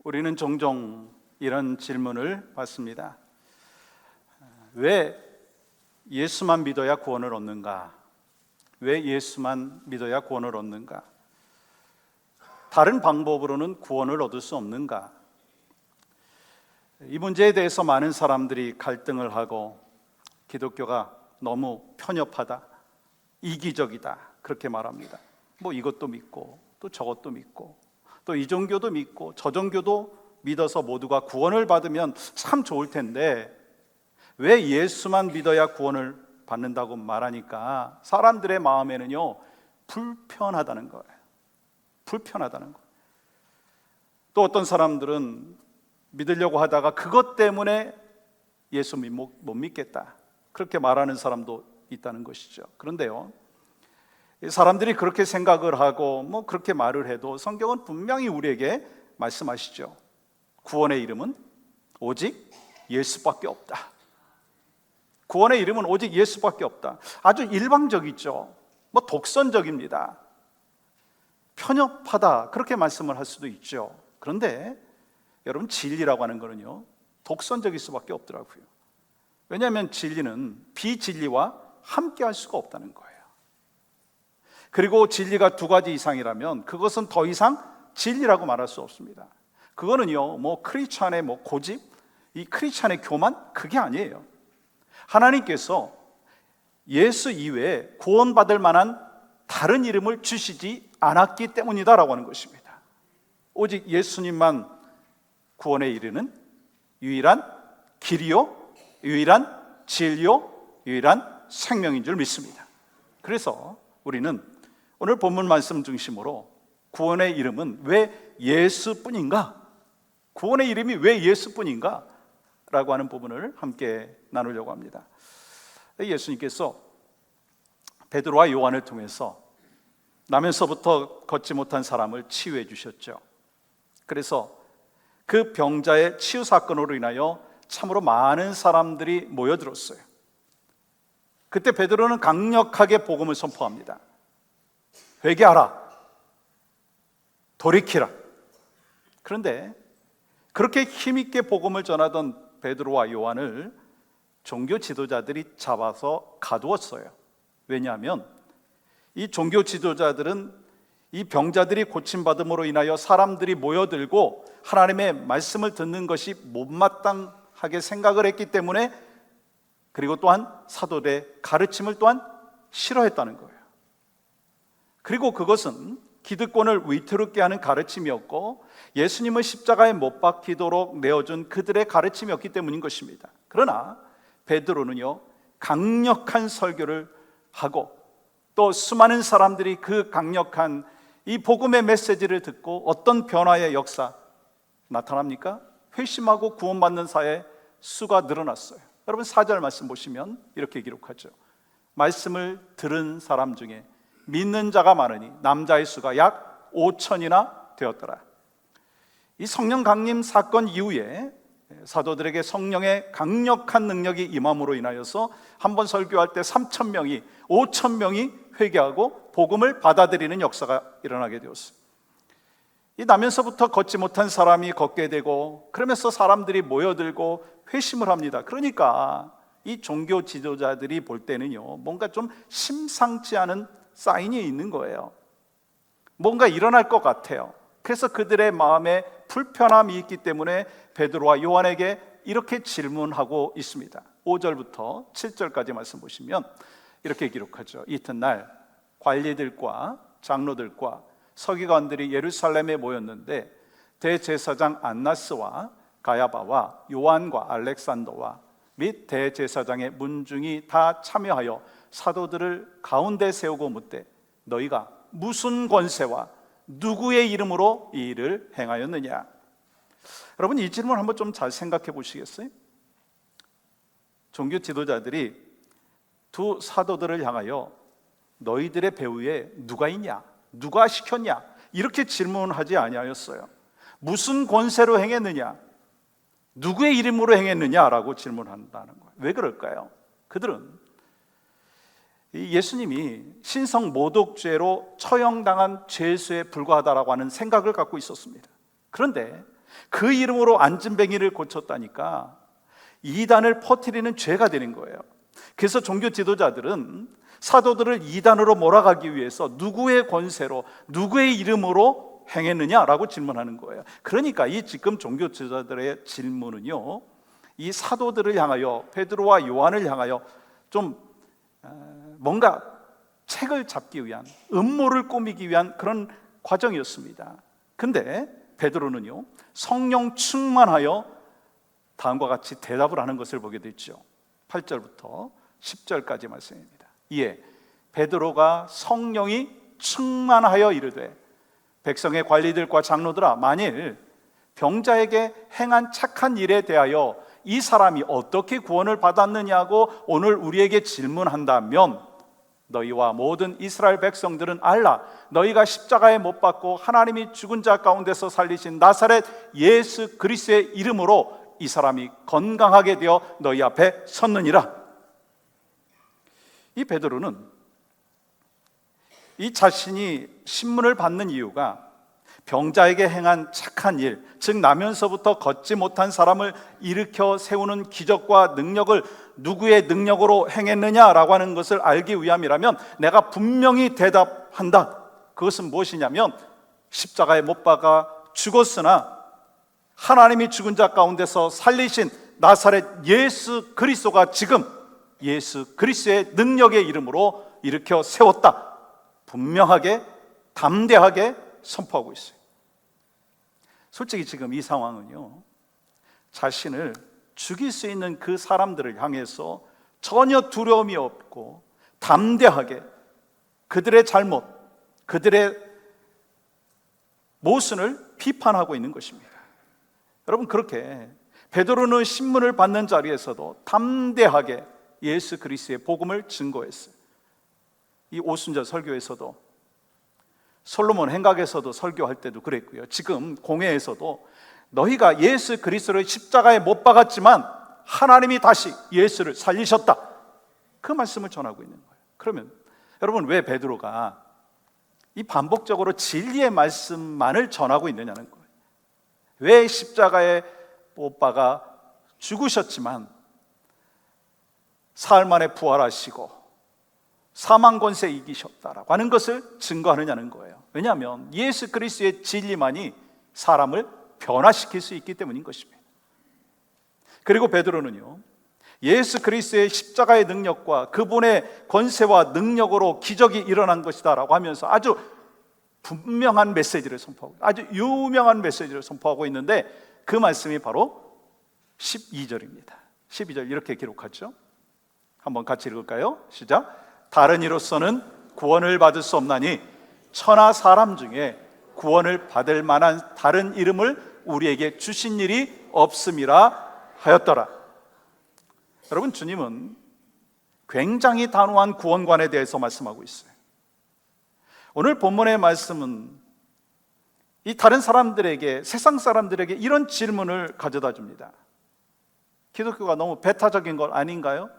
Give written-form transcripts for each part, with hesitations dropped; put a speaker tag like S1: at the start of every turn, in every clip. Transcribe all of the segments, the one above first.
S1: 우리는 종종 이런 질문을 받습니다. 왜 예수만 믿어야 구원을 얻는가? 왜 예수만 믿어야 구원을 얻는가? 다른 방법으로는 구원을 얻을 수 없는가? 이 문제에 대해서 많은 사람들이 갈등을 하고 기독교가 너무 편협하다, 이기적이다 그렇게 말합니다. 뭐 이것도 믿고 또 저것도 믿고 또 이 종교도 믿고 저 종교도 믿어서 모두가 구원을 받으면 참 좋을 텐데 왜 예수만 믿어야 구원을 받는다고 말하니까 사람들의 마음에는요 불편하다는 거예요. 불편하다는 거예요. 또 어떤 사람들은 믿으려고 하다가 그것 때문에 예수 못 믿겠다 그렇게 말하는 사람도 있다는 것이죠. 그런데요, 사람들이 그렇게 생각을 하고 뭐 그렇게 말을 해도 성경은 분명히 우리에게 말씀하시죠. 구원의 이름은 오직 예수밖에 없다. 구원의 이름은 오직 예수밖에 없다. 아주 일방적이죠. 뭐 독선적입니다. 편협하다 그렇게 말씀을 할 수도 있죠. 그런데 여러분, 진리라고 하는 거는요 독선적일 수밖에 없더라고요. 왜냐하면 진리는 비진리와 함께 할 수가 없다는 거예요. 그리고 진리가 두 가지 이상이라면 그것은 더 이상 진리라고 말할 수 없습니다. 그거는요 뭐 크리스찬의 뭐 고집, 이 크리스찬의 교만, 그게 아니에요. 하나님께서 예수 이외에 구원받을 만한 다른 이름을 주시지 않았기 때문이다라고 하는 것입니다. 오직 예수님만 구원에 이르는 유일한 길이요, 유일한 진리요, 유일한 생명인 줄 믿습니다. 그래서 우리는 오늘 본문 말씀 중심으로 구원의 이름은 왜 예수뿐인가? 구원의 이름이 왜 예수뿐인가? 라고 하는 부분을 함께 나누려고 합니다. 예수님께서 베드로와 요한을 통해서 나면서부터 걷지 못한 사람을 치유해 주셨죠. 그래서 그 병자의 치유 사건으로 인하여 참으로 많은 사람들이 모여들었어요. 그때 베드로는 강력하게 복음을 선포합니다. 회개하라, 돌이키라. 그런데 그렇게 힘있게 복음을 전하던 베드로와 요한을 종교 지도자들이 잡아서 가두었어요. 왜냐하면 이 종교 지도자들은 이 병자들이 고침받음으로 인하여 사람들이 모여들고 하나님의 말씀을 듣는 것이 못마땅하게 생각을 했기 때문에, 그리고 또한 사도들의 가르침을 또한 싫어했다는 거예요. 그리고 그것은 기득권을 위태롭게 하는 가르침이었고 예수님을 십자가에 못 박히도록 내어준 그들의 가르침이었기 때문인 것입니다. 그러나 베드로는요 강력한 설교를 하고 또 수많은 사람들이 그 강력한 이 복음의 메시지를 듣고 어떤 변화의 역사 나타납니까? 회심하고 구원받는 사의 수가 늘어났어요. 여러분 4절 말씀 보시면 이렇게 기록하죠. 말씀을 들은 사람 중에 믿는 자가 많으니 남자의 수가 약 5천이나 되었더라. 이 성령 강림 사건 이후에 사도들에게 성령의 강력한 능력이 임함으로 인하여서 한번 설교할 때 3,000명이 5,000명이 회개하고 복음을 받아들이는 역사가 일어나게 되었어요. 이 나면서부터 걷지 못한 사람이 걷게 되고 그러면서 사람들이 모여들고 회심을 합니다. 그러니까 이 종교 지도자들이 볼 때는요 뭔가 좀 심상치 않은 사인이 있는 거예요. 뭔가 일어날 것 같아요. 그래서 그들의 마음에 불편함이 있기 때문에 베드로와 요한에게 이렇게 질문하고 있습니다. 5절부터 7절까지 말씀 보시면 이렇게 기록하죠. 이튿날 관리들과 장로들과 서기관들이 예루살렘에 모였는데 대제사장 안나스와 가야바와 요한과 알렉산더와 및 대제사장의 문중이 다 참여하여 사도들을 가운데 세우고 묻되 너희가 무슨 권세와 누구의 이름으로 이 일을 행하였느냐? 여러분 이 질문 한번 좀 잘 생각해 보시겠어요? 종교 지도자들이 두 사도들을 향하여 너희들의 배후에 누가 있냐? 누가 시켰냐? 이렇게 질문하지 아니하였어요. 무슨 권세로 행했느냐? 누구의 이름으로 행했느냐라고 질문한다는 거예요. 왜 그럴까요? 그들은 예수님이 신성 모독죄로 처형당한 죄수에 불과하다라고 하는 생각을 갖고 있었습니다. 그런데 그 이름으로 안진뱅이를 고쳤다니까 이단을 퍼뜨리는 죄가 되는 거예요. 그래서 종교 지도자들은 사도들을 이단으로 몰아가기 위해서 누구의 권세로, 누구의 이름으로 행했느냐라고 질문하는 거예요. 그러니까 이 지금 종교 지도자들의 질문은요, 이 사도들을 향하여, 베드로와 요한을 향하여 좀 뭔가 책을 잡기 위한, 음모를 꾸미기 위한 그런 과정이었습니다. 근데 베드로는요, 성령 충만하여 다음과 같이 대답을 하는 것을 보게 되죠. 8절부터 10절까지 말씀입니다. 이에 베드로가 성령이 충만하여 이르되, 백성의 관리들과 장로들아, 만일 병자에게 행한 착한 일에 대하여 이 사람이 어떻게 구원을 받았느냐고 오늘 우리에게 질문한다면 너희와 모든 이스라엘 백성들은 알라. 너희가 십자가에 못 박고 하나님이 죽은 자 가운데서 살리신 나사렛 예수 그리스도의 이름으로 이 사람이 건강하게 되어 너희 앞에 섰느니라. 이 베드로는 이 자신이 신문을 받는 이유가 병자에게 행한 착한 일, 즉 나면서부터 걷지 못한 사람을 일으켜 세우는 기적과 능력을 누구의 능력으로 행했느냐라고 하는 것을 알기 위함이라면 내가 분명히 대답한다. 그것은 무엇이냐면 십자가에 못 박아 죽었으나 하나님이 죽은 자 가운데서 살리신 나사렛 예수 그리스도가 지금 예수 그리스도의 능력의 이름으로 일으켜 세웠다. 분명하게 담대하게 선포하고 있어요. 솔직히 지금 이 상황은요, 자신을 죽일 수 있는 그 사람들을 향해서 전혀 두려움이 없고 담대하게 그들의 잘못, 그들의 모순을 비판하고 있는 것입니다. 여러분, 그렇게 베드로는 신문을 받는 자리에서도 담대하게 예수 그리스도의 복음을 증거했어요. 이 오순절 설교에서도, 솔로몬 행각에서도 설교할 때도 그랬고요, 지금 공회에서도 너희가 예수 그리스도를 십자가에 못 박았지만 하나님이 다시 예수를 살리셨다, 그 말씀을 전하고 있는 거예요. 그러면 여러분, 왜 베드로가 이 반복적으로 진리의 말씀만을 전하고 있느냐는 거예요. 왜 십자가에 못 박아 죽으셨지만 사흘 만에 부활하시고 사망 권세 이기셨다라고 하는 것을 증거하느냐는 거예요. 왜냐하면 예수 그리스도의 진리만이 사람을 변화시킬 수 있기 때문인 것입니다. 그리고 베드로는요, 예수 그리스도의 십자가의 능력과 그분의 권세와 능력으로 기적이 일어난 것이다 라고 하면서 아주 분명한 메시지를 선포하고, 아주 유명한 메시지를 선포하고 있는데 그 말씀이 바로 12절입니다. 12절 이렇게 기록하죠. 한번 같이 읽을까요? 시작. 다른 이로서는 구원을 받을 수 없나니 천하 사람 중에 구원을 받을 만한 다른 이름을 우리에게 주신 일이 없음이라 하였더라. 여러분, 주님은 굉장히 단호한 구원관에 대해서 말씀하고 있어요. 오늘 본문의 말씀은 이 다른 사람들에게, 세상 사람들에게 이런 질문을 가져다 줍니다. 기독교가 너무 배타적인 것 아닌가요?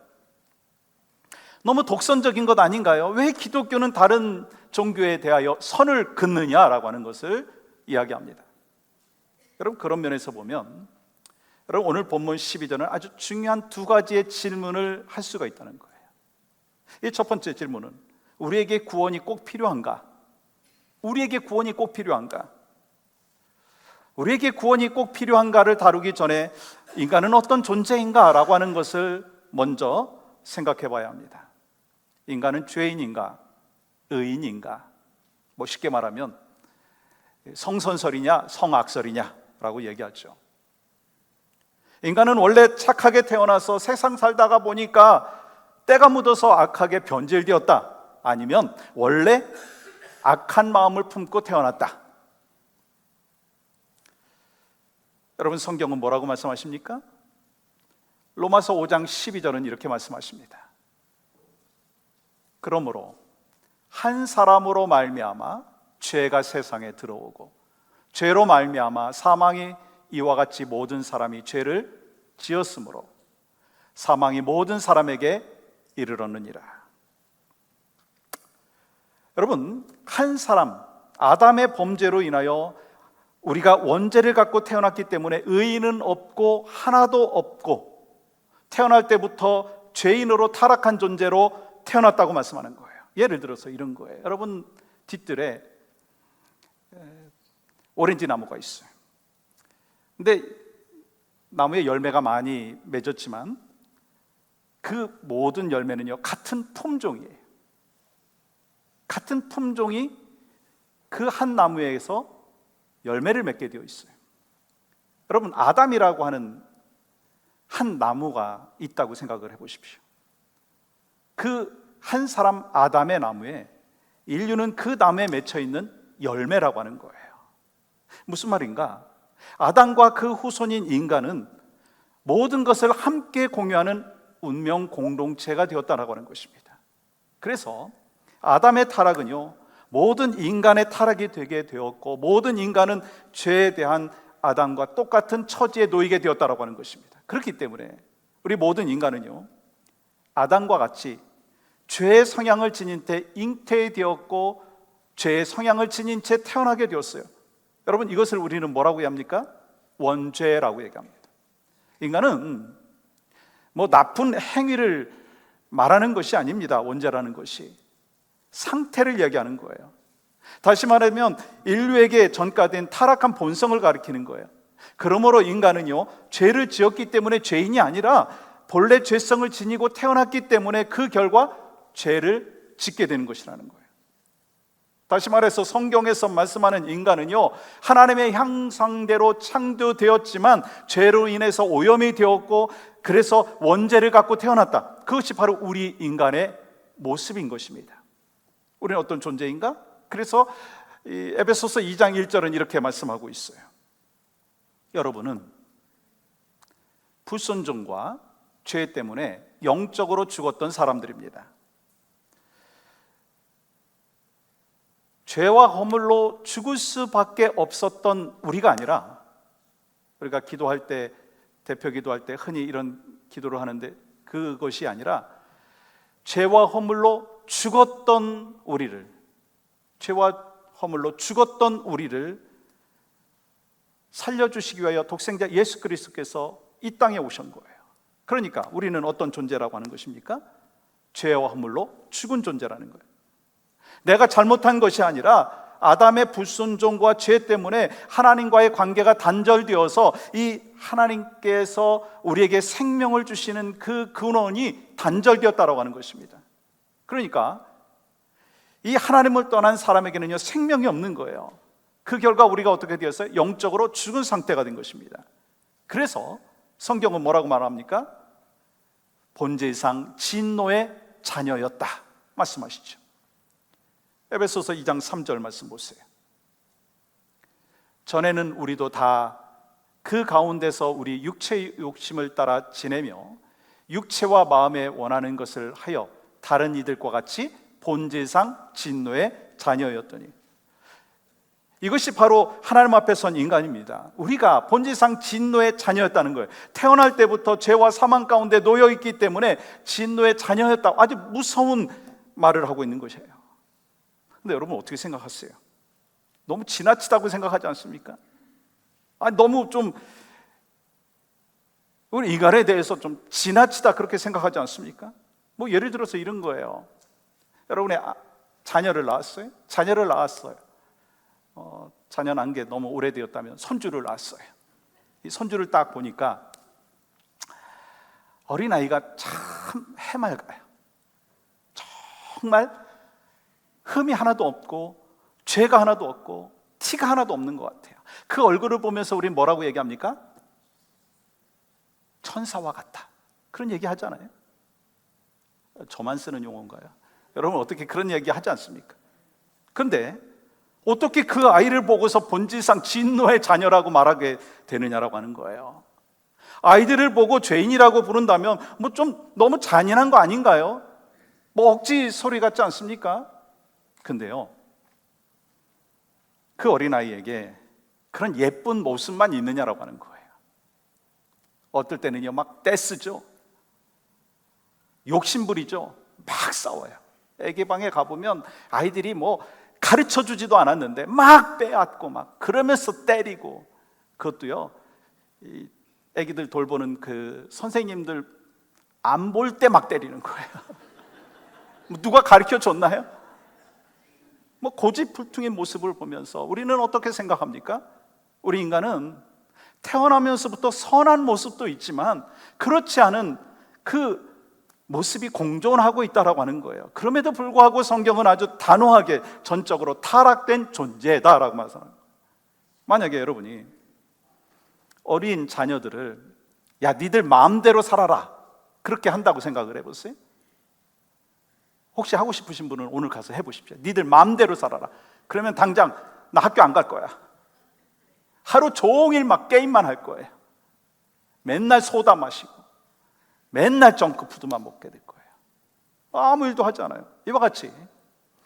S1: 너무 독선적인 것 아닌가요? 왜 기독교는 다른 종교에 대하여 선을 긋느냐라고 하는 것을 이야기합니다. 여러분, 그런 면에서 보면 여러분, 오늘 본문 12절은 아주 중요한 두 가지의 질문을 할 수가 있다는 거예요. 이 첫 번째 질문은 우리에게 구원이 꼭 필요한가? 우리에게 구원이 꼭 필요한가? 우리에게 구원이 꼭 필요한가를 다루기 전에 인간은 어떤 존재인가? 라고 하는 것을 먼저 생각해 봐야 합니다. 인간은 죄인인가? 의인인가? 뭐 쉽게 말하면 성선설이냐 성악설이냐 라고 얘기하죠. 인간은 원래 착하게 태어나서 세상 살다가 보니까 때가 묻어서 악하게 변질되었다, 아니면 원래 악한 마음을 품고 태어났다. 여러분, 성경은 뭐라고 말씀하십니까? 로마서 5장 12절은 이렇게 말씀하십니다. 그러므로 한 사람으로 말미암아 죄가 세상에 들어오고 죄로 말미암아 사망이 이와 같이 모든 사람이 죄를 지었으므로 사망이 모든 사람에게 이르렀느니라. 여러분, 한 사람, 아담의 범죄로 인하여 우리가 원죄를 갖고 태어났기 때문에 의인은 없고 하나도 없고 태어날 때부터 죄인으로 타락한 존재로 태어났다고 말씀하는 거예요. 예를 들어서 이런 거예요. 여러분 뒤뜰에 오렌지 나무가 있어요. 근데 나무에 열매가 많이 맺었지만 그 모든 열매는요 같은 품종이에요. 같은 품종이 그 한 나무에서 열매를 맺게 되어 있어요. 여러분 아담이라고 하는 한 나무가 있다고 생각을 해보십시오. 그 한 사람 아담의 나무에 인류는 그 나무에 맺혀 있는 열매라고 하는 거예요. 무슨 말인가? 아담과 그 후손인 인간은 모든 것을 함께 공유하는 운명 공동체가 되었다라고 하는 것입니다. 그래서 아담의 타락은요 모든 인간의 타락이 되게 되었고 모든 인간은 죄에 대한 아담과 똑같은 처지에 놓이게 되었다라고 하는 것입니다. 그렇기 때문에 우리 모든 인간은요 아담과 같이 죄의 성향을 지닌 채 잉태되었고 죄의 성향을 지닌 채 태어나게 되었어요. 여러분 이것을 우리는 뭐라고 얘기합니까? 원죄라고 얘기합니다. 인간은 뭐 나쁜 행위를 말하는 것이 아닙니다. 원죄라는 것이 상태를 얘기하는 거예요. 다시 말하면 인류에게 전가된 타락한 본성을 가리키는 거예요. 그러므로 인간은요 죄를 지었기 때문에 죄인이 아니라 본래 죄성을 지니고 태어났기 때문에 그 결과 죄를 짓게 되는 것이라는 거예요. 다시 말해서 성경에서 말씀하는 인간은요 하나님의 형상대로 창조되었지만 죄로 인해서 오염이 되었고 그래서 원죄를 갖고 태어났다. 그것이 바로 우리 인간의 모습인 것입니다. 우리는 어떤 존재인가? 그래서 에베소서 2장 1절은 이렇게 말씀하고 있어요. 여러분은 불순종과 죄 때문에 영적으로 죽었던 사람들입니다. 죄와 허물로 죽을 수밖에 없었던 우리가 아니라 우리가 기도할 때 대표 기도할 때 흔히 이런 기도를 하는데 그것이 아니라 죄와 허물로 죽었던 우리를 죄와 허물로 죽었던 우리를 살려주시기 위하여 독생자 예수 그리스도께서 이 땅에 오신 거예요. 그러니까 우리는 어떤 존재라고 하는 것입니까? 죄와 허물로 죽은 존재라는 거예요. 내가 잘못한 것이 아니라 아담의 불순종과 죄 때문에 하나님과의 관계가 단절되어서 이 하나님께서 우리에게 생명을 주시는 그 근원이 단절되었다라고 하는 것입니다. 그러니까 이 하나님을 떠난 사람에게는요 생명이 없는 거예요. 그 결과 우리가 어떻게 되었어요? 영적으로 죽은 상태가 된 것입니다. 그래서 성경은 뭐라고 말합니까? 본질상 진노의 자녀였다 말씀하시죠. 에베소서 2장 3절 말씀 보세요. 전에는 우리도 다 그 가운데서 우리 육체의 욕심을 따라 지내며 육체와 마음에 원하는 것을 하여 다른 이들과 같이 본질상 진노의 자녀였더니, 이것이 바로 하나님 앞에 선 인간입니다. 우리가 본질상 진노의 자녀였다는 거예요. 태어날 때부터 죄와 사망 가운데 놓여 있기 때문에 진노의 자녀였다. 아주 무서운 말을 하고 있는 것이에요. 근데 여러분 어떻게 생각하세요? 너무 지나치다고 생각하지 않습니까? 너무 좀 우리 인간에 대해서 좀 지나치다 그렇게 생각하지 않습니까? 뭐 예를 들어서 이런 거예요. 여러분의 자녀를 낳았어요? 자녀를 낳았어요. 자녀 낳은 게 너무 오래되었다면 손주를 낳았어요. 이 손주를 딱 보니까 어린아이가 참 해맑아요. 정말 흠이 하나도 없고 죄가 하나도 없고 티가 하나도 없는 것 같아요. 그 얼굴을 보면서 우린 뭐라고 얘기합니까? 천사와 같다. 그런 얘기 하잖아요. 저만 쓰는 용어인가요? 여러분 어떻게 그런 얘기 하지 않습니까? 그런데 어떻게 그 아이를 보고서 본질상 진노의 자녀라고 말하게 되느냐라고 하는 거예요. 아이들을 보고 죄인이라고 부른다면 뭐 좀 너무 잔인한 거 아닌가요? 뭐 억지 소리 같지 않습니까? 근데요, 그 어린아이에게 그런 예쁜 모습만 있느냐라고 하는 거예요. 어떨 때는요 막 떼쓰죠, 욕심부리죠, 막 싸워요. 애기 방에 가보면 아이들이 뭐 가르쳐 주지도 않았는데 막 빼앗고 막 그러면서 때리고, 그것도요, 이 애기들 돌보는 그 선생님들 안 볼 때 막 때리는 거예요. 뭐 누가 가르쳐 줬나요? 뭐 고집불통의 모습을 보면서 우리는 어떻게 생각합니까? 우리 인간은 태어나면서부터 선한 모습도 있지만 그렇지 않은 그 모습이 공존하고 있다라고 하는 거예요. 그럼에도 불구하고 성경은 아주 단호하게 전적으로 타락된 존재다라고 말씀합니다. 만약에 여러분이 어린 자녀들을 야, 니들 마음대로 살아라, 그렇게 한다고 생각을 해보세요. 혹시 하고 싶으신 분은 오늘 가서 해보십시오. 니들 마음대로 살아라. 그러면 당장 나 학교 안 갈 거야. 하루 종일 막 게임만 할 거예요. 맨날 소다 마시고 맨날 정크푸드만 먹게 될 거예요. 아무 일도 하지 않아요. 이와 같이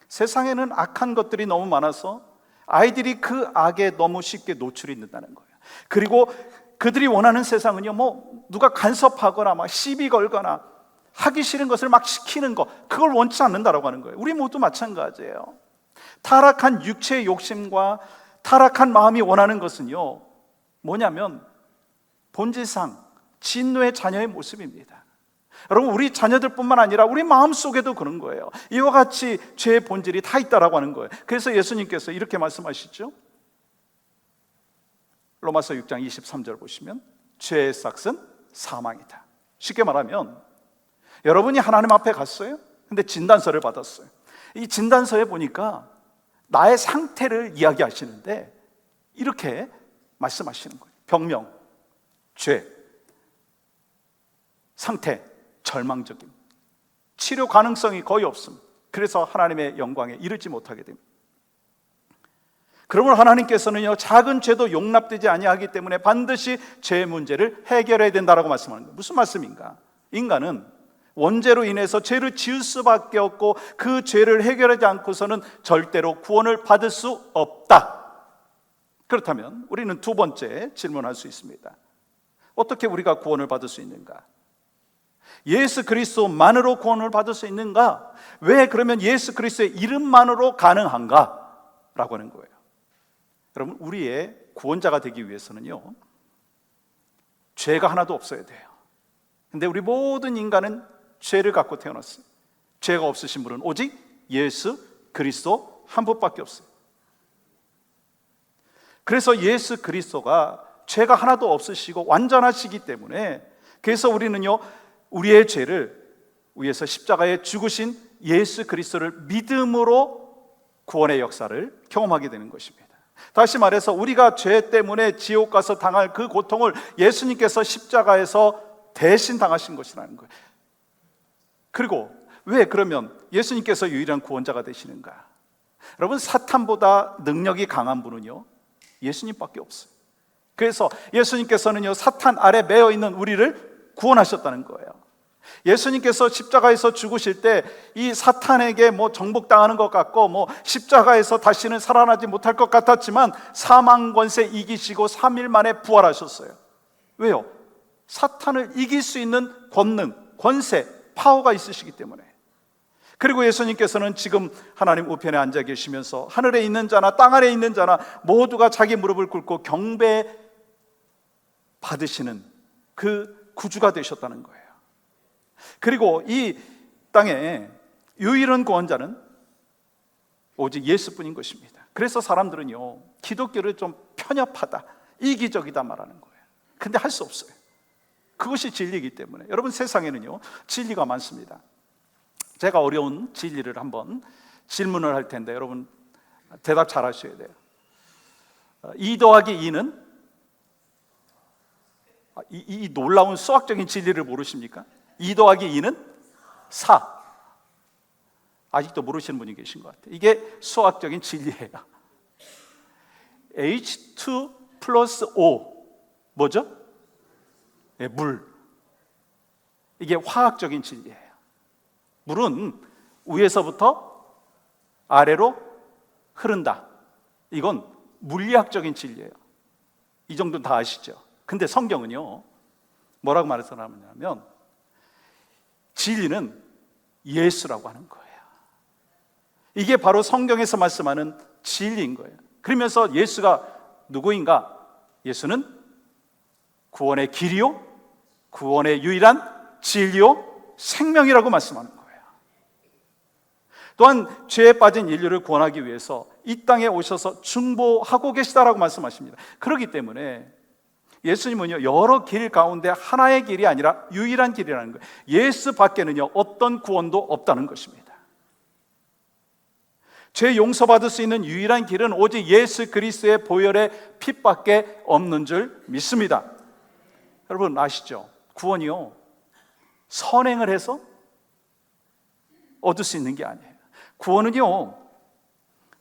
S1: 세상에는 악한 것들이 너무 많아서 아이들이 그 악에 너무 쉽게 노출이 된다는 거예요. 그리고 그들이 원하는 세상은요, 뭐 누가 간섭하거나 막 시비 걸거나 하기 싫은 것을 막 시키는 거, 그걸 원치 않는다라고 하는 거예요. 우리 모두 마찬가지예요. 타락한 육체의 욕심과 타락한 마음이 원하는 것은요, 뭐냐면 본질상 진노의 자녀의 모습입니다. 여러분, 우리 자녀들뿐만 아니라 우리 마음속에도 그런 거예요. 이와 같이 죄의 본질이 다 있다라고 하는 거예요. 그래서 예수님께서 이렇게 말씀하시죠. 로마서 6장 23절 보시면 죄의 싹은 사망이다. 쉽게 말하면 여러분이 하나님 앞에 갔어요. 근데 진단서를 받았어요. 이 진단서에 보니까 나의 상태를 이야기하시는데 이렇게 말씀하시는 거예요. 병명, 죄, 상태, 절망적임, 치료 가능성이 거의 없음. 그래서 하나님의 영광에 이르지 못하게 됩니다. 그러므로 하나님께서는요, 작은 죄도 용납되지 아니하기 때문에 반드시 죄의 문제를 해결해야 된다라고 말씀하는 거예요. 무슨 말씀인가? 인간은 원죄로 인해서 죄를 지을 수밖에 없고 그 죄를 해결하지 않고서는 절대로 구원을 받을 수 없다. 그렇다면 우리는 두 번째 질문할 수 있습니다. 어떻게 우리가 구원을 받을 수 있는가? 예수 그리스도만으로 구원을 받을 수 있는가? 왜 그러면 예수 그리스도의 이름만으로 가능한가? 라고 하는 거예요. 여러분, 우리의 구원자가 되기 위해서는요, 죄가 하나도 없어야 돼요. 근데 우리 모든 인간은 죄를 갖고 태어났어요. 죄가 없으신 분은 오직 예수 그리스도 한 분밖에 없어요. 그래서 예수 그리스도가 죄가 하나도 없으시고 완전하시기 때문에, 그래서 우리는요, 우리의 죄를 위해서 십자가에 죽으신 예수 그리스도를 믿음으로 구원의 역사를 경험하게 되는 것입니다. 다시 말해서 우리가 죄 때문에 지옥 가서 당할 그 고통을 예수님께서 십자가에서 대신 당하신 것이라는 거예요. 그리고 왜 그러면 예수님께서 유일한 구원자가 되시는가? 여러분, 사탄보다 능력이 강한 분은요, 예수님밖에 없어요. 그래서 예수님께서는요, 사탄 아래 매여 있는 우리를 구원하셨다는 거예요. 예수님께서 십자가에서 죽으실 때 이 사탄에게 뭐 정복당하는 것 같고 뭐 십자가에서 다시는 살아나지 못할 것 같았지만 사망 권세 이기시고 3일 만에 부활하셨어요. 왜요? 사탄을 이길 수 있는 권능, 권세, 파워가 있으시기 때문에. 그리고 예수님께서는 지금 하나님 우편에 앉아 계시면서 하늘에 있는 자나 땅 아래에 있는 자나 모두가 자기 무릎을 꿇고 경배 받으시는 그 구주가 되셨다는 거예요. 그리고 이 땅에 유일한 구원자는 오직 예수뿐인 것입니다. 그래서 사람들은요, 기독교를 좀 편협하다, 이기적이다 말하는 거예요. 근데 할 수 없어요. 그것이 진리이기 때문에. 여러분, 세상에는요, 진리가 많습니다. 제가 어려운 진리를 한번 질문을 할 텐데 여러분 대답 잘 하셔야 돼요. 2 더하기 2는 이 놀라운 수학적인 진리를 모르십니까? 2 더하기 2는 4. 아직도 모르시는 분이 계신 것 같아요. 이게 수학적인 진리예요. H2 플러스 O 뭐죠? 네, 물. 이게 화학적인 진리예요. 물은 위에서부터 아래로 흐른다. 이건 물리학적인 진리예요. 이 정도는 다 아시죠? 근데 성경은요, 뭐라고 말했냐면 진리는 예수라고 하는 거예요. 이게 바로 성경에서 말씀하는 진리인 거예요. 그러면서 예수가 누구인가? 예수는 구원의 길이요, 구원의 유일한 진리요, 생명이라고 말씀하는 거예요. 또한 죄에 빠진 인류를 구원하기 위해서 이 땅에 오셔서 중보하고 계시다라고 말씀하십니다. 그렇기 때문에 예수님은요, 여러 길 가운데 하나의 길이 아니라 유일한 길이라는 거예요. 예수 밖에는요, 어떤 구원도 없다는 것입니다. 죄 용서받을 수 있는 유일한 길은 오직 예수 그리스도의 보혈의 피밖에 없는 줄 믿습니다. 여러분 아시죠? 구원이요, 선행을 해서 얻을 수 있는 게 아니에요. 구원은요,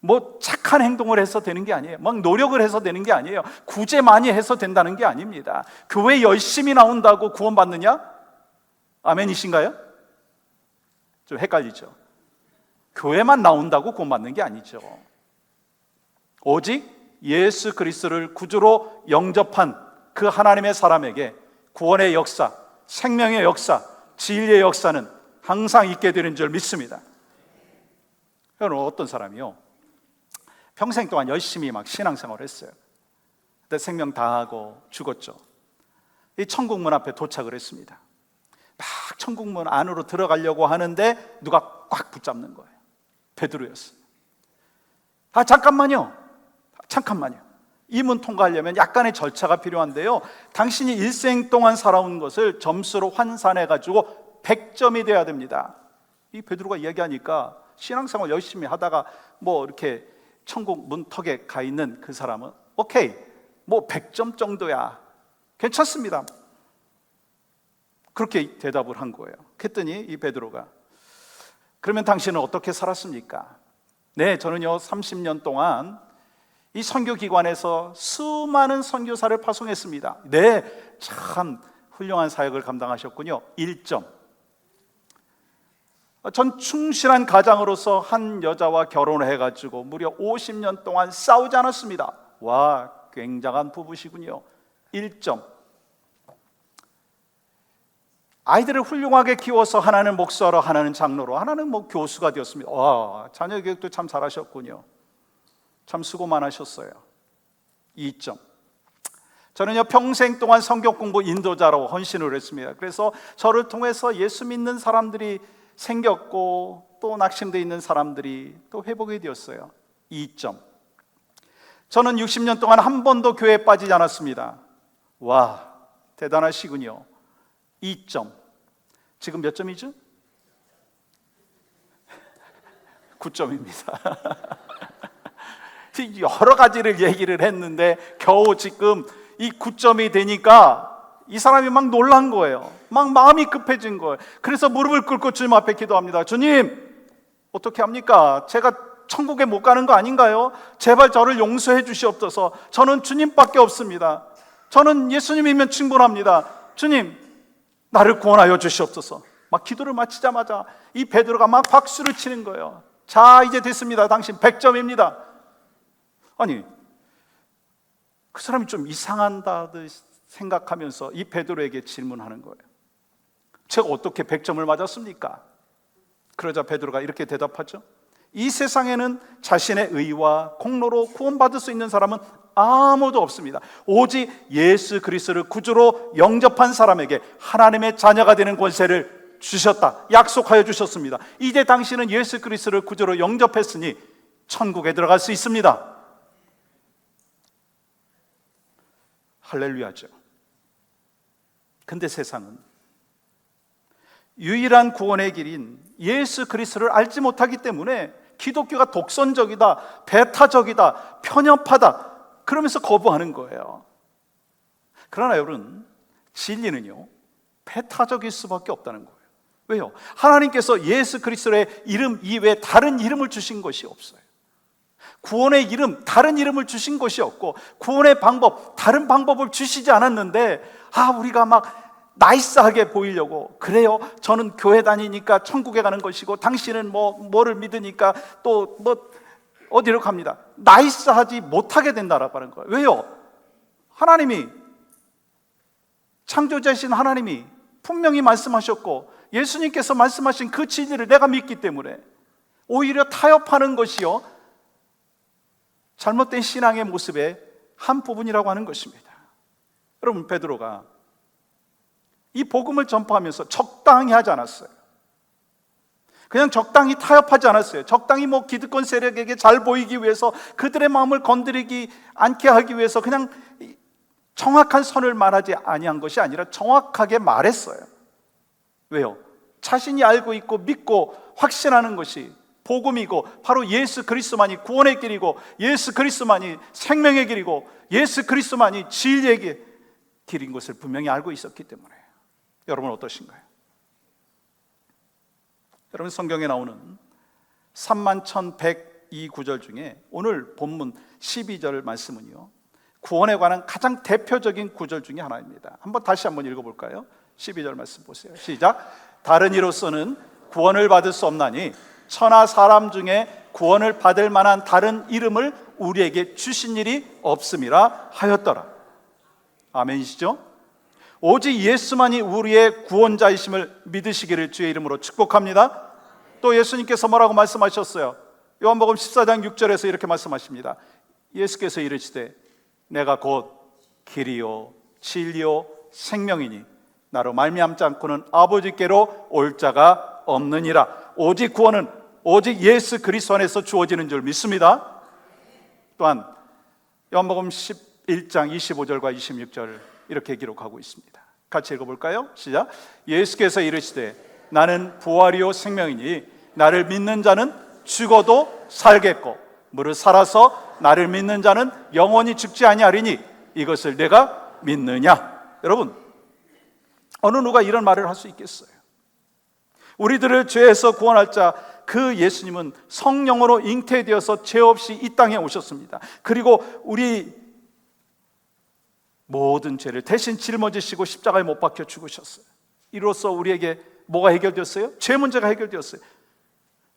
S1: 뭐 착한 행동을 해서 되는 게 아니에요. 막 노력을 해서 되는 게 아니에요. 구제 많이 해서 된다는 게 아닙니다. 교회 열심히 나온다고 구원받느냐? 아멘이신가요? 좀 헷갈리죠? 교회만 나온다고 구원받는 게 아니죠. 오직 예수 그리스도를 구주로 영접한 그 하나님의 사람에게 구원의 역사, 생명의 역사, 진리의 역사는 항상 있게 되는 줄 믿습니다. 여러분, 어떤 사람이요, 평생 동안 열심히 막 신앙생활을 했어요. 근데 생명 다하고 죽었죠. 이 천국문 앞에 도착을 했습니다. 막 천국문 안으로 들어가려고 하는데 누가 꽉 붙잡는 거예요. 베드로였어요. 잠깐만요. 이 문 통과하려면 약간의 절차가 필요한데요, 당신이 일생 동안 살아온 것을 점수로 환산해가지고 100점이 돼야 됩니다. 이 베드로가 이야기하니까 신앙생활 열심히 하다가 뭐 이렇게 천국 문턱에 가 있는 그 사람은 오케이, 뭐 100점 정도야, 괜찮습니다, 그렇게 대답을 한 거예요. 그랬더니 이 베드로가, 그러면 당신은 어떻게 살았습니까? 네, 저는요 30년 동안 이 선교기관에서 수많은 선교사를 파송했습니다. 네, 참 훌륭한 사역을 감당하셨군요. 1점. 전 충실한 가장으로서 한 여자와 결혼을 해가지고 무려 50년 동안 싸우지 않았습니다. 와, 굉장한 부부시군요. 1점. 아이들을 훌륭하게 키워서 하나는 목사로, 하나는 장로로, 하나는 뭐 교수가 되었습니다. 와, 자녀 교육도 참 잘하셨군요. 참 수고 많으셨어요. 2점. 저는요 평생 동안 성경 공부 인도자로 헌신을 했습니다. 그래서 저를 통해서 예수 믿는 사람들이 생겼고, 또 낙심되어 있는 사람들이 또 회복이 되었어요. 2점. 저는 60년 동안 한 번도 교회에 빠지지 않았습니다. 와, 대단하시군요. 2점. 지금 몇 점이죠? 9점입니다. 여러 가지를 얘기를 했는데 겨우 지금 이 9점이 되니까 이 사람이 막 놀란 거예요. 막 마음이 급해진 거예요. 그래서 무릎을 꿇고 주님 앞에 기도합니다. 주님, 어떻게 합니까? 제가 천국에 못 가는 거 아닌가요? 제발 저를 용서해 주시옵소서. 저는 주님밖에 없습니다. 저는 예수님이면 충분합니다. 주님, 나를 구원하여 주시옵소서. 막 기도를 마치자마자 이 베드로가 막 박수를 치는 거예요. 자, 이제 됐습니다. 당신 100점입니다. 아니, 그 사람이 좀 이상한다 생각하면서 이 베드로에게 질문하는 거예요. 제가 어떻게 100점을 맞았습니까? 그러자 베드로가 이렇게 대답하죠. 이 세상에는 자신의 의와 공로로 구원받을 수 있는 사람은 아무도 없습니다. 오직 예수 그리스도를 구주로 영접한 사람에게 하나님의 자녀가 되는 권세를 주셨다, 약속하여 주셨습니다. 이제 당신은 예수 그리스도를 구주로 영접했으니 천국에 들어갈 수 있습니다. 할렐루야죠. 근데 세상은 유일한 구원의 길인 예수 그리스도를 알지 못하기 때문에 기독교가 독선적이다, 배타적이다, 편협하다 그러면서 거부하는 거예요. 그러나 여러분, 진리는요 배타적일 수밖에 없다는 거예요. 왜요? 하나님께서 예수 그리스도의 이름 이외에 다른 이름을 주신 것이 없어요. 구원의 이름, 다른 이름을 주신 것이 없고, 구원의 방법, 다른 방법을 주시지 않았는데, 우리가 막 나이스하게 보이려고, 그래요, 저는 교회 다니니까 천국에 가는 것이고 당신은 뭐를 믿으니까 또 어디로 갑니다. 나이스하지 못하게 된다라고 하는 거예요. 왜요? 하나님이, 창조자이신 하나님이 분명히 말씀하셨고 예수님께서 말씀하신 그 진리를 내가 믿기 때문에, 오히려 타협하는 것이요, 잘못된 신앙의 모습의 한 부분이라고 하는 것입니다. 여러분, 베드로가 이 복음을 전파하면서 적당히 하지 않았어요. 그냥 적당히 타협하지 않았어요. 적당히 기득권 세력에게 잘 보이기 위해서, 그들의 마음을 건드리지 않게 하기 위해서 그냥 정확한 선을 말하지 아니한 것이 아니라 정확하게 말했어요. 왜요? 자신이 알고 있고 믿고 확신하는 것이 복음이고, 바로 예수 그리스도만이 구원의 길이고, 예수 그리스도만이 생명의 길이고, 예수 그리스도만이 진리의 길인 것을 분명히 알고 있었기 때문에. 여러분 어떠신가요? 여러분, 성경에 나오는 31,102구절 중에 오늘 본문 12절 말씀은요, 구원에 관한 가장 대표적인 구절 중에 하나입니다. 다시 한번 읽어볼까요? 12절 말씀 보세요. 시작. 다른 이로서는 구원을 받을 수 없나니 천하 사람 중에 구원을 받을 만한 다른 이름을 우리에게 주신 일이 없음이라 하였더라. 아멘이시죠? 오직 예수만이 우리의 구원자이심을 믿으시기를 주의 이름으로 축복합니다. 또 예수님께서 뭐라고 말씀하셨어요? 요한복음 14장 6절에서 이렇게 말씀하십니다. 예수께서 이르시되 내가 곧 길이요 진리요 생명이니 나로 말미암지 않고는 아버지께로 올 자가 없느니라. 오직 구원은 오직 예수 그리스도 안에서 주어지는 줄 믿습니다. 또한 요한복음 11장 25절과 26절 이렇게 기록하고 있습니다. 같이 읽어볼까요? 시작. 예수께서 이르시되 나는 부활이요 생명이니 나를 믿는 자는 죽어도 살겠고 무릇 살아서 나를 믿는 자는 영원히 죽지 아니하리니 이것을 내가 믿느냐? 여러분, 어느 누가 이런 말을 할 수 있겠어요? 우리들을 죄에서 구원할 자 그 예수님은 성령으로 잉태되어서 죄 없이 이 땅에 오셨습니다. 그리고 우리 모든 죄를 대신 짊어지시고 십자가에 못 박혀 죽으셨어요. 이로써 우리에게 뭐가 해결되었어요? 죄 문제가 해결되었어요.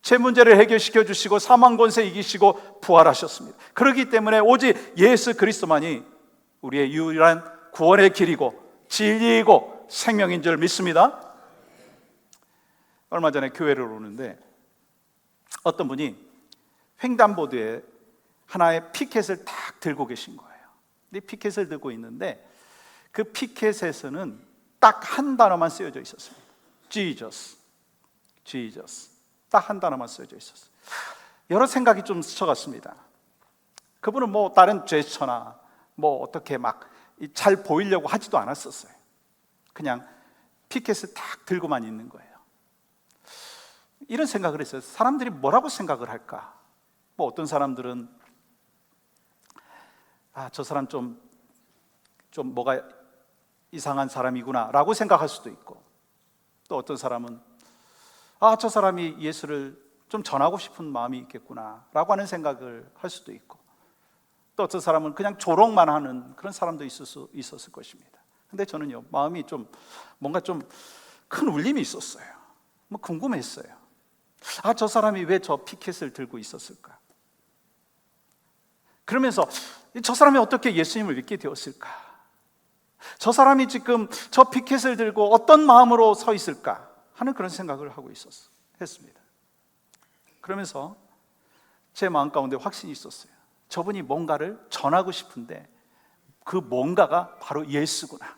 S1: 죄 문제를 해결시켜 주시고 사망 권세 이기시고 부활하셨습니다. 그렇기 때문에 오직 예수 그리스도만이 우리의 유일한 구원의 길이고 진리이고 생명인 줄 믿습니다. 얼마 전에 교회를 오는데 어떤 분이 횡단보도에 하나의 피켓을 딱 들고 계신 거예요. 이 피켓을 들고 있는데 그 피켓에서는 딱 한 단어만 쓰여져 있었습니다. Jesus, Jesus. 딱 한 단어만 쓰여져 있었어요. 여러 생각이 좀 스쳐갔습니다. 그분은 다른 제스처나 어떻게 막 잘 보이려고 하지도 않았었어요. 그냥 피켓을 딱 들고만 있는 거예요. 이런 생각을 했어요. 사람들이 뭐라고 생각을 할까? 어떤 사람들은 저 사람 좀 뭐가 이상한 사람이구나 라고 생각할 수도 있고, 또 어떤 사람은 저 사람이 예수를 좀 전하고 싶은 마음이 있겠구나 라고 하는 생각을 할 수도 있고, 또 어떤 사람은 그냥 조롱만 하는 그런 사람도 있었을 것입니다. 근데 저는요, 마음이 뭔가 좀 큰 울림이 있었어요. 궁금했어요. 저 사람이 왜 저 피켓을 들고 있었을까? 그러면서 저 사람이 어떻게 예수님을 믿게 되었을까? 저 사람이 지금 저 피켓을 들고 어떤 마음으로 서 있을까? 하는 그런 생각을 하고 했습니다. 그러면서 제 마음 가운데 확신이 있었어요. 저분이 뭔가를 전하고 싶은데 그 뭔가가 바로 예수구나.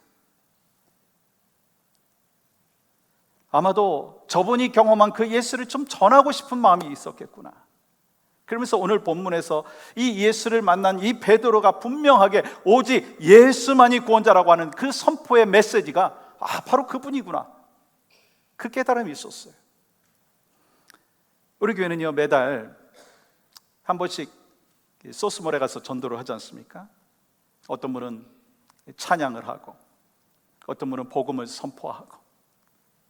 S1: 아마도 저분이 경험한 그 예수를 좀 전하고 싶은 마음이 있었겠구나. 그러면서 오늘 본문에서 이 예수를 만난 이 베드로가 분명하게 오직 예수만이 구원자라고 하는 그 선포의 메시지가 바로 그분이구나. 그 깨달음이 있었어요. 우리 교회는요, 매달 한 번씩 소스몰에 가서 전도를 하지 않습니까? 어떤 분은 찬양을 하고, 어떤 분은 복음을 선포하고,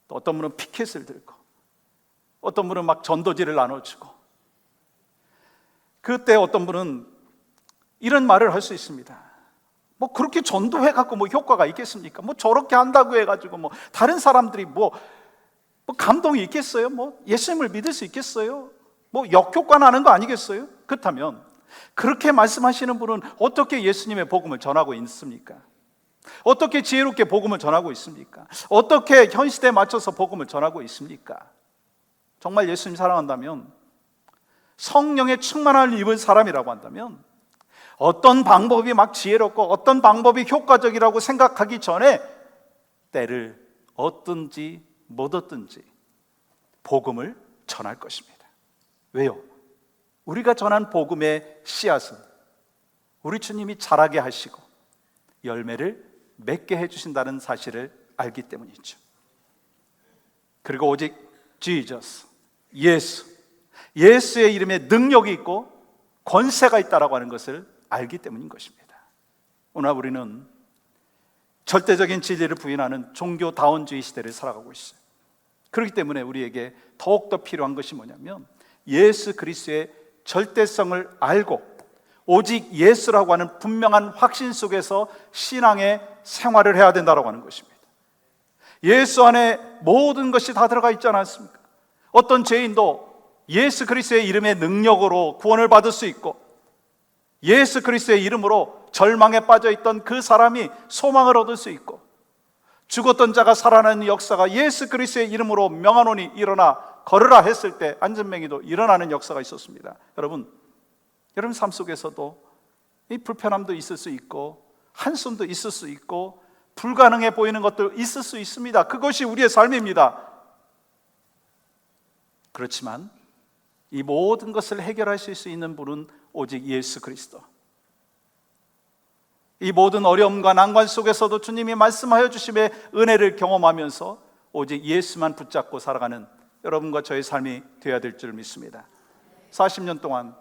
S1: 또 어떤 분은 피켓을 들고, 어떤 분은 막 전도지를 나눠주고. 그때 어떤 분은 이런 말을 할 수 있습니다. 그렇게 전도해갖고 효과가 있겠습니까? 저렇게 한다고 해가지고 다른 사람들이 감동이 있겠어요? 예수님을 믿을 수 있겠어요? 역효과 나는 거 아니겠어요? 그렇다면 그렇게 말씀하시는 분은 어떻게 예수님의 복음을 전하고 있습니까? 어떻게 지혜롭게 복음을 전하고 있습니까? 어떻게 현 시대에 맞춰서 복음을 전하고 있습니까? 정말 예수님 사랑한다면 성령의 충만함을 입은 사람이라고 한다면 어떤 방법이 막 지혜롭고 어떤 방법이 효과적이라고 생각하기 전에 때를 얻든지 못 얻든지 복음을 전할 것입니다. 왜요? 우리가 전한 복음의 씨앗은 우리 주님이 자라게 하시고 열매를 맺게 해주신다는 사실을 알기 때문이죠. 그리고 오직 Jesus, 예수의 이름에 능력이 있고 권세가 있다라고 하는 것을 알기 때문인 것입니다. 오늘 우리는 절대적인 진리를 부인하는 종교다원주의 시대를 살아가고 있어요. 그렇기 때문에 우리에게 더욱더 필요한 것이 뭐냐면 예수 그리스도의 절대성을 알고 오직 예수라고 하는 분명한 확신 속에서 신앙의 생활을 해야 된다고 하는 것입니다. 예수 안에 모든 것이 다 들어가 있지 않습니까? 어떤 죄인도 예수 그리스도의 이름의 능력으로 구원을 받을 수 있고 예수 그리스도의 이름으로 절망에 빠져있던 그 사람이 소망을 얻을 수 있고 죽었던 자가 살아나는 역사가 예수 그리스도의 이름으로 명하노니 일어나 걸으라 했을 때 안전뱅이도 일어나는 역사가 있었습니다. 여러분 삶 속에서도 이 불편함도 있을 수 있고 한숨도 있을 수 있고 불가능해 보이는 것도 있을 수 있습니다. 그것이 우리의 삶입니다. 그렇지만 이 모든 것을 해결하실 수 있는 분은 오직 예수 그리스도. 이 모든 어려움과 난관 속에서도 주님이 말씀하여 주심의 은혜를 경험하면서 오직 예수만 붙잡고 살아가는 여러분과 저의 삶이 되어야 될 줄 믿습니다. 40년 동안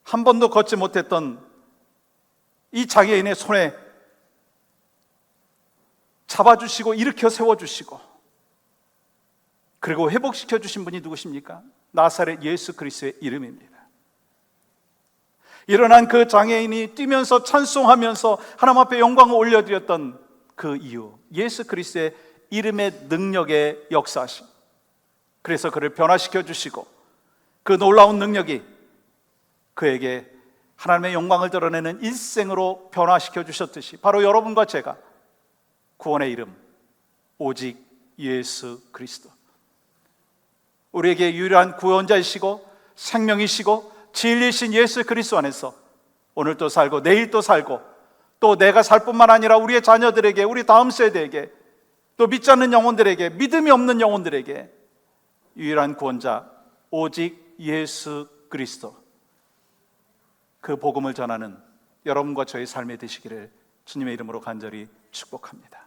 S1: 한 번도 걷지 못했던 이 장애인의 손에 잡아주시고 일으켜 세워주시고 그리고 회복시켜 주신 분이 누구십니까? 나사렛 예수 그리스도의 이름입니다. 일어난 그 장애인이 뛰면서 찬송하면서 하나님 앞에 영광을 올려드렸던 그 이유, 예수 그리스도의 이름의 능력의 역사하심. 그래서 그를 변화시켜 주시고 그 놀라운 능력이 그에게 하나님의 영광을 드러내는 일생으로 변화시켜 주셨듯이 바로 여러분과 제가 구원의 이름 오직 예수 그리스도, 우리에게 유일한 구원자이시고 생명이시고 진리신 예수 그리스도 안에서 오늘도 살고 내일도 살고 또 내가 살 뿐만 아니라 우리의 자녀들에게, 우리 다음 세대에게, 또 믿지 않는 영혼들에게, 믿음이 없는 영혼들에게 유일한 구원자 오직 예수 그리스도, 그 복음을 전하는 여러분과 저의 삶이 되시기를 주님의 이름으로 간절히 축복합니다.